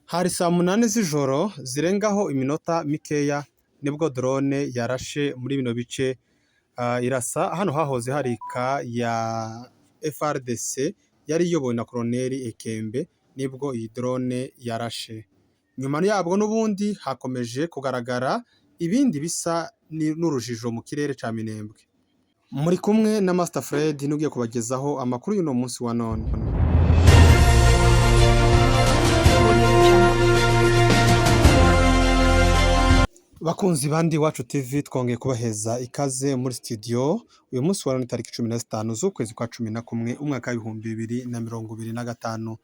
Hari saa munani z'ijoro zirengaho iminota mikeya nibwo drone yarashe muri bino bice, irasa hano hahoze hari ka ya FRDC yari iyobowe na Koloneli Ekembe nibwo iyi drone yarashe. Nyuma yabwo n'ubundi hakomeje kugaragara ibindi bisa n'urujijo mu kirere ca Minembwe. Muri kumwe na Master Fred n'ugiye kubagezaho amakuru y'uno munsi wa none. Bakunzi bandi Iwacu TV twongeye kubaheza ikaze muri studio. Uyu munsi wa none tariki 15 z'ukwezi kwa 11 umwaka wa 2025.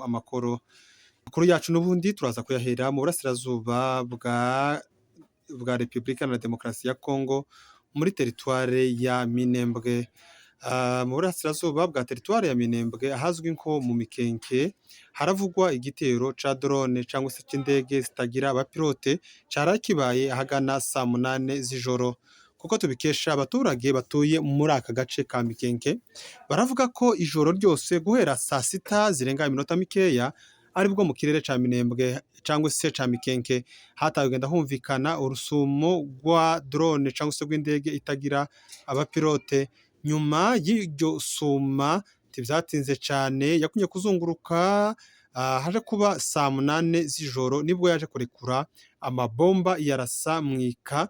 Amakuru yacu n'ubundi turaza kuyahera mu burasirazuba bwa Repubulika na Demokarasi ya Kongo muri teritware ya Minembwe. Mu burasirazuba bwa teritware ya Minembwe ahazwi nko mu Mikenke haravugwa igitero ca drone cyangwa se c'indege zitagira abapilote carakibaye ahagana saa munane z'ijoro. Kuko tubikesha abaturage batuye muri aka gace ka Mikenke, baravuga ko ijoro ryose guhera saa sita zirenga iminota mikeya aribwo mu kirere ca Minembwe cyangwa se ca Mikenke hatawe kugenda humvikana urusumo rwa drone cyangwa se rw'indege itagira abapilote. Nyuma y'iryo suma tivyatinze cane yakunye kuzunguruka, haje kuba saa munane z'ijoro nibwo yaje kurekura amabomba yarasa mwika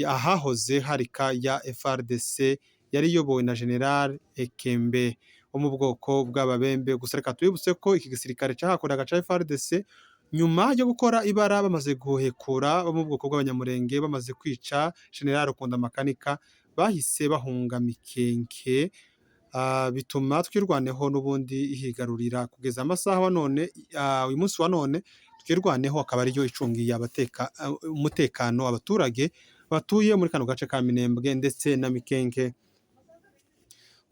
ahahoze harika ya FRDC yari iyobowe na General Ekembe wo mu bwoko bw'ababembe. Gusa reka tubibutse ko iki gisirikare cahakoraga ca FRDC nyuma yo gukora ibara bamaze guhekura bo mu bwoko bw'abanyamurenge, bamaze kwica General Rukunda Makanika, bahise bahunga Mikenke, bituma twirwaneho n'ubundi ihigarurira kugeza amasaha wa none. Uyu munsi wa none twirwaneho akaba ariyo icungiye umutekano abaturage batuye muri kano gace ka Minembwe ndetse na Mikenke.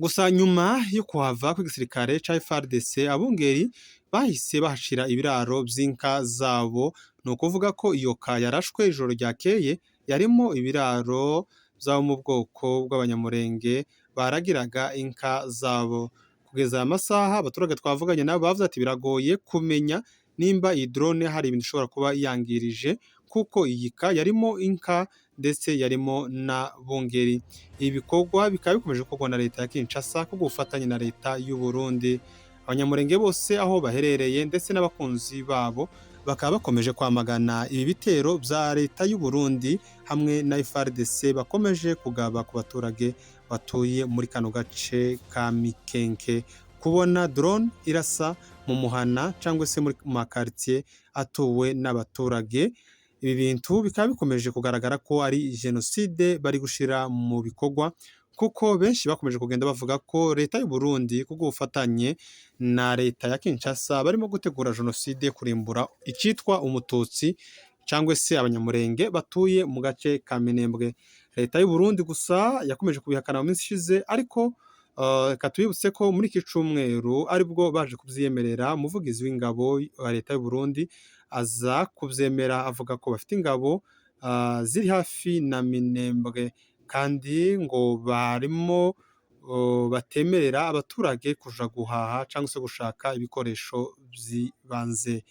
Gusa nyuma yo kuhava kw'igisirikare ca FRDC abungeri bahise bahashira ibiraro vy'inka zabo. Ni ukuvuga ko iyo ka yarashwe ijoro ryakeye yarimo ibiraro zabo mu bwoko bw'abanyamurenge baragiraga inka zabo. Kugeza aya masaha abaturage twavuganye nabo bavuze ati biragoye kumenya nimba iyi drone hari ibintu ishobora kuba yangirije, kuko iyi ka yarimo inka ndetse yarimo na bungeri. Ibi bikorwa bikaba bikomeje gukorwa na leta ya Kinshasa ku bufatanye na leta y'u Burundi. Abanyamurenge bose aho baherereye ndetse n'abakunzi babo bakaba bakomeje kwamagana ibi bitero bya leta y'u Burundi hamwe na FRDC bakomeje kugaba ku baturage batuye muri kano gace ka Mikenke. Kubona drone irasa mu muhana cyangwa se muri makartier atuwe n'abaturage, ibi bintu bikaba bikomeje kugaragara ko ari genocide bari gushira mu bikorwa, kuko benshi bakomeje kugenda bavuga ko leta y'u Burundi kubwo bufatanye na leta ya Kinshasa barimo gutegura genocide kurimbura icitwa umututsi cyangwa se abanyamurenge batuye mu gace ka Minembwe. Leta y'u Burundi gusa yakomeje kubihakana mu minsi ishize, ariko reka tubibutse ko muri iki cumweru aribwo baje kubyemerera. Umuvugizi w'ingabo wa leta y'u Burundi aza kubyemera avuga ko bafite ingabo ziri hafi na Minembwe, kandi ngo barimo batemerera abaturage kuja guhaha cyangwa se gushaka ibikoresho by'ibanze.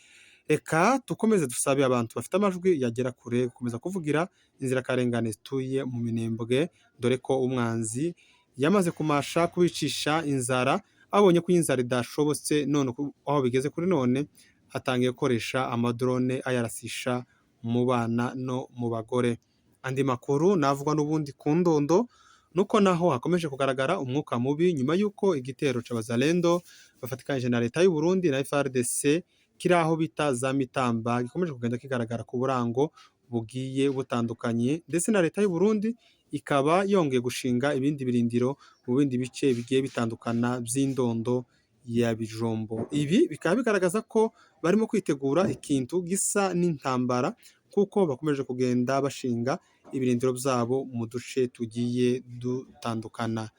Reka dukomeze dusabe abantu bafite amajwi yagera kure gukomeza kuvugira inzirakarengane zituye mu Minembwe, dore ko umwanzi yamaze kumasha kubicisha inzara, abonye ko inzara idashobotse none aho bigeze kuri none atangiye gukoresha amadrone ayarasisha mu bana no mu bagore. Andi makuru navugwa n'ubundi ku Ndondo nuko naho hakomeje kugaragara umwuka mubi nyuma y'uko igitero c'abazalendo bafatikanyije na leta y'u Burundi na FRDC kiri aho bita za Mitamba gikomeje kugenda kigaragara ku burango bugiye butandukanye, ndetse na leta y'u Burundi ikaba yongeye gushinga ibindi birindiro mu bindi bice bigiye bitandukana by'Indondo ya Bijombo. Ibi bikaba bigaragaza ko barimo kwitegura ikintu gisa n'intambara, kuko bakomeje kugenda bashinga ibirindiro byabo mu duce tugiye dutandukana.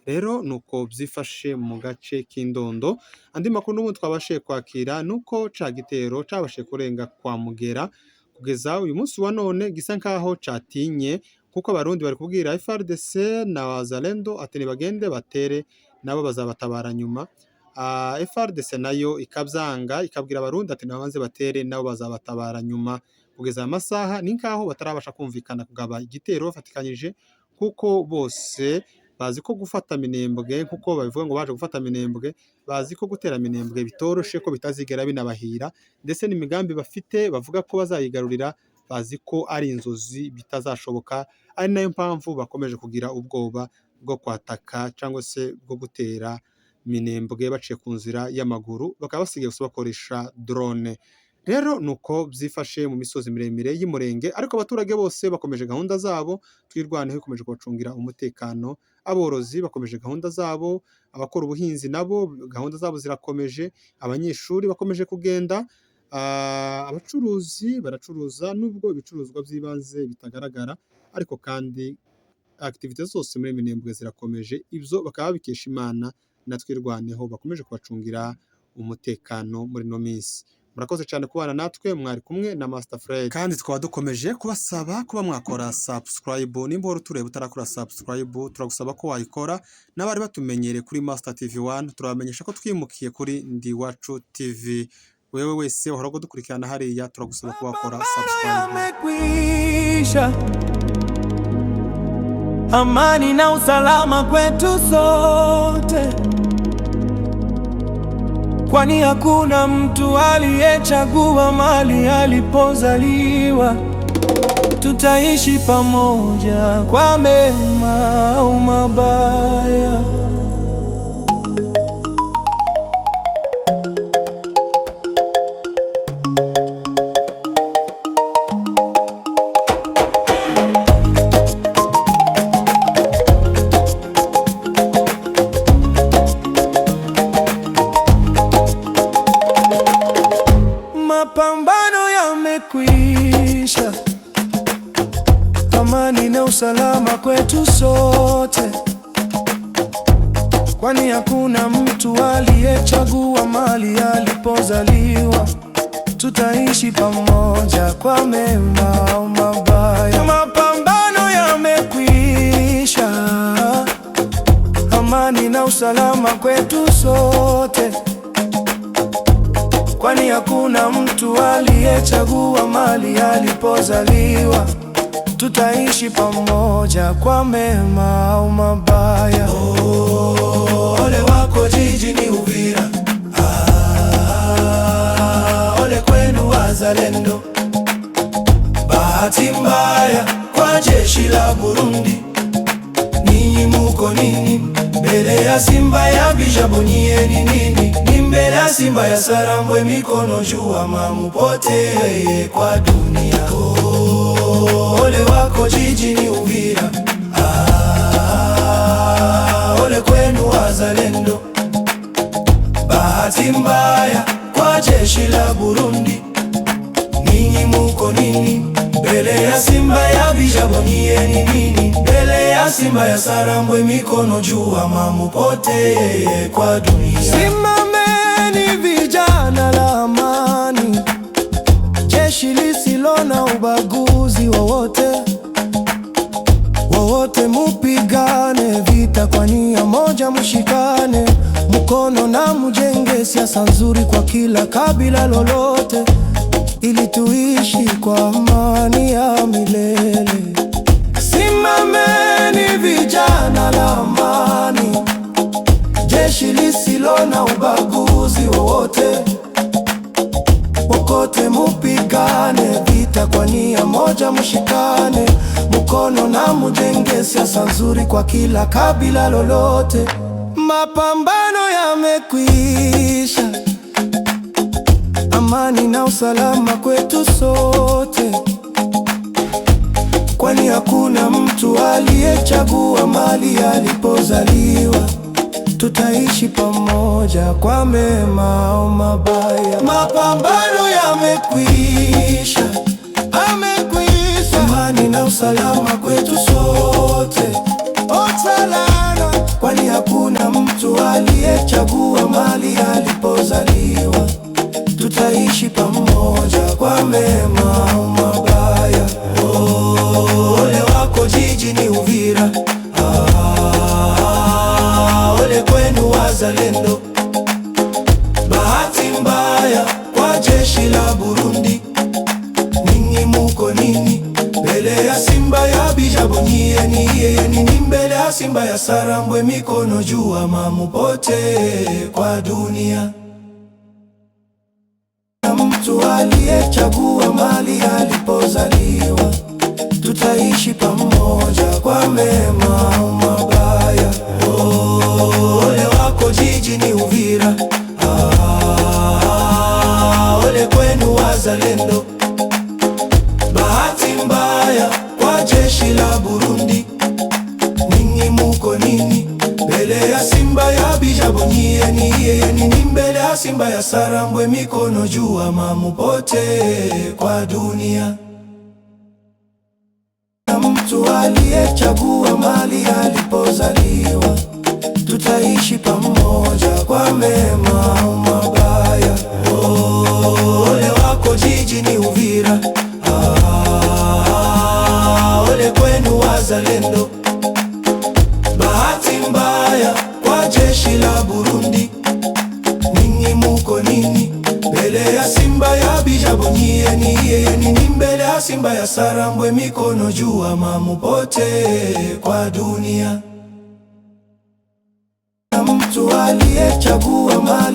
Rero nuko byifashe mu gace k'Indondo. Andi makuru n'ubundi twabashe kwakira nuko ca gitero cabashe kurenga kwa Mugera kugeza uyu munsi wa none gisa nkaho catinye, kuko abarundi bari kubwira FRDC na wazalendo ati nibagende batere nabo bazabatabara nyuma. FARDC nayo ikabyanga ikabwira abarundi ati nabanze batere nabo bazabatabara nyuma. Kugeza amasaha ni nkaho batarabasha kumvikana kugaba igitero bafatikanyije, kuko bose bazi ko gufata Minembwe, kuko babivuga ngo baje gufata Minembwe, bazi ko gutera Minembwe bitoroshe, ko bitazigera binabahira, ndetse n'imigambi bafite bavuga ko bazayigarurira bazi ko ari inzozi bitazashoboka. Ari nayo mpamvu bakomeje kugira ubwoba bwo kwataka cyangwa se bwo gutera Minembwe baciye ku nzira y'amaguru, bakaba basigaye gusa bakoresha drone. Rero nuko byifashe mu misozi miremire y'Umurenge, ariko abaturage bose bakomeje gahunda zabo, twirwaneho ikomeje kubacungira umutekano, aborozi bakomeje gahunda zabo, abakora ubuhinzi nabo gahunda zabo zirakomeje, abanyeshuri bakomeje kugenda, abacuruzi baracuruza nubwo ibicuruzwa by'ibanze bitagaragara, ariko kandi activite zose muri Minembwe zirakomeje. Ibyo bakaba bikesha Imana na twirwaneho bakomeje kubacungira umutekano muri no minsi. Murakoze cyane kubana natwe, mwari kumwe na Master Fred, kandi twaba dukomeje kubasaba kuba mwakora subscribe. Nimba wari utureba utarakora subscribe, turagusaba ko wayikora. N'abari batumenyereye kuri Master TV 1 turabamenyesha ko twimukiye kuri Ndiwacu TV. Wewe wese wahora dukurikirana hariya, turagusaba ko wakora subscribe. Amani na usalama kwetu sote, kwani hakuna mtu aliyechagua mahali alipozaliwa. Tutaishi pamoja kwa mema au mabaya. Mapambano yamekwisha, amani na usalama kwetu sote, kwani hakuna mtu aliyechagua mahali alipozaliwa. Tutaishi pamoja kwa mema au mabaya. Mapambano yamekwisha, amani na usalama kwetu sote, kwani hakuna mtu aliyechagua mahali alipozaliwa. Tutaishi pamoja kwa mema au mabaya. Ole wako jijini Uvira, ole kwenu wazalendo. Bahati mbaya kwa jeshi la Burundi, ninyi muko nini? Mbele ya simba ya Bijabonye ni nini? Ni mbele ya simba ya Sarambwe, mikono juu ama mupotee kwa dunia. Ole wako jijini Uvira, ole kwenu wazalendo. Bahati mbaya kwa jeshi la Burundi, ninyi muko nini? Mbele ya simba ya Bijabonye ni nini? Mbele ya simba ya Sarambwe, mikono juu ama mupotee kwa dunia. Simameni vijana la amani, jeshi lisilo na ubaguzi wowote. Wowote mupigane vita kwa nia moja, mshikane mkono na mujenge siasa nzuri kwa kila kabila lolote, ili tuishi kwa amani ya milele. Simameni vijana la amani, jeshi lisilo na ubaguzi wowote. Wokote mupigane vita kwa nia moja, mshikane mkono na mujenge siasa nzuri kwa kila kabila lolote. Mapambano yamekwisha, amani na usalama kwetu sote, kwani hakuna mtu aliyechagua mahali alipozaliwa. Tutaishi pamoja kwa mema au mabaya. Mapambano yamekwisha, amani na usalama kwetu sote, kwani hakuna mtu aliyechagua mahali alipozaliwa. Tutaishi pamoja kwa mema au mabaya. Ole wako jijini Uvira, ole kwenu wazalendo. bahati mbaya kwa jeshi la Burundi. Ninyi muko nini mbele ya simba ya Bijabonyi? Nini mbele ya simba ya Sarambwe? Mikono juu ama mupote kwa dunia. Mtu aliyechagua mali alipozaliwa, tutaishi pamoja kwa mema au mabaya. Ole wako jijini Uvira, ole kwenu wazalendo. Bahati mbaya kwa jeshi la Burundi. Ninyi muko nini mbele ya simba ya Bijabonyi? Nini mbele ya simba ya Sarambwe? Mikono juu ama mupote kwa dunia. Mtu aliyechagua mali alipozaliwa, tutaishi pamoja kwa mema au mabaya. Ole wako jijini Uvira, ole kwenu wazalendo. Bahati mbaya kwa jeshi la Burundi. Ninyi muko nini mbele ya simba ya Bijabonyi? Nini mbele ya simba ya Sarambwe? Mikono juu ama mupote kwa dunia. Mtu aliyechagua mali